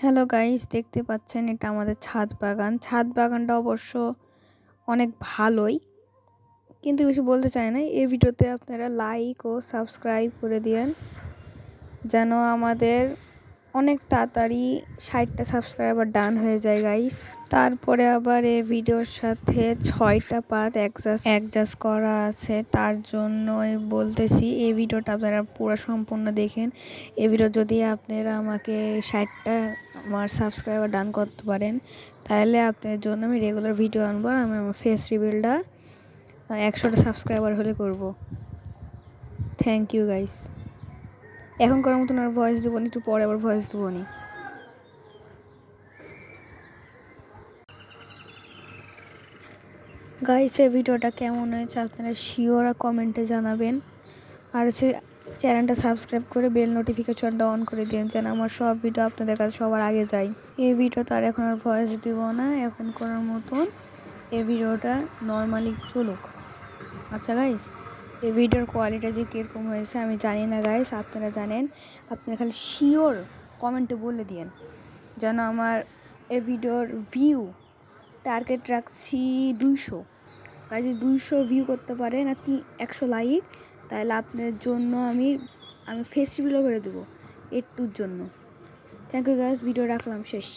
Hello guys, দেখতে পাচ্ছেন এটা আমাদের ছাদ বাগান। ছাদ বাগানটা অবশ্য অনেক ভালোই, কিন্তু কিছু বলতে চাই না। এই ভিডিওতে আপনারা লাইক ও সাবস্ক্রাইব করে দিয়েন যেন আমাদের অনেক তাড়াতাড়ি 60টা সাবস্ক্রাইবার ডান হয়ে যায় গাইস। তারপরে আবার এই ভিডিওর সাথে 6টা পার্ট অ্যাডজাস্ট করা আছে, তার জন্যই বলতেছি এই ভিডিওটা আপনারা পুরো সম্পূর্ণ দেখেন। এই ভিডিও যদি আপনারা আমাকে 60টা আমার সাবস্ক্রাইবার ডান করতে পারেন, তাহলে আপনাদের জন্য আমি রেগুলার ভিডিও আনবো। আমি আমার ফেস রিভিলটা 100টা সাবস্ক্রাইবার হলে করব। Thank you guys. এখন করার মতন আর ভয়েস দেবো না, একটু পরে আবার ভয়েস দেবো নি। গাইস, এই ভিডিওটা কেমন হয়েছে আপনারা শিওর কমেন্টে জানাবেন। আর হচ্ছে চ্যানেলটা সাবস্ক্রাইব করে বেল নোটিফিকেশনটা অন করে দিন যেন আমার সব ভিডিও আপনাদের কাছে সবার আগে যায়। এই ভিডিওতে আর এখন আর ভয়েস দিব না, এখন করার মতন এই ভিডিওটা নর্মালি চলুক। আচ্ছা গাইস, এই ভিডিওর কোয়ালিটি যে কীরকম হয়েছে আমি জানি না গাইস, আপনারা জানেন। আপনারা খালি শিওর কমেন্টে বলে দিন যেন আমার এই ভিডিওর ভিউ টার্গেট রাখছি 200। গাইস 200 ভিউ করতে পারে না 100 লাইক, তাহলে আপনার জন্য আমি ফেস্টিভ্যালও করে দেবো একটুর জন্য। থ্যাংক ইউ গাইস, ভিডিও রাখলাম, শেষ।